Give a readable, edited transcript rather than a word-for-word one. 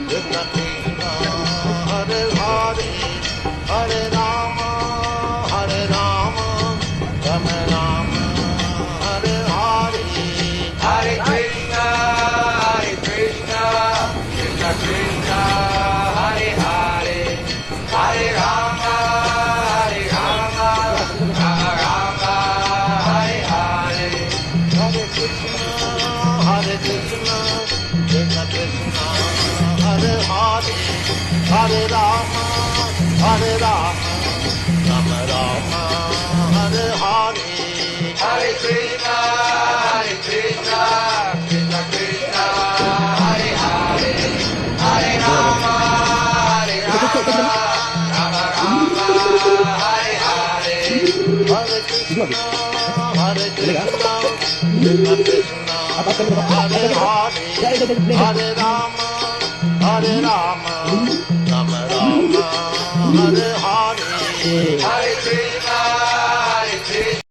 Krishna Krishna, Hare Hare, Hare Rama, Rama Rama, Hare Hare. Hare Krishna, Krishna Krishna, Hare Hare, Hare Rama, Rama Rama, Hare Hare. Hare Krishna, Krishna Krishna, Hare Hare, Hare Rama, Rama Rama, Hare Hare. Hare Krishna, Krishna Krishna, Hare Hare, Hare Rama, Rama Rama, Hare Hare. Hare Krishna, Krishna Krishna, Hare Hare, Hare Rama, Rama Rama, Hare Hare. Hare Krishna, Krishna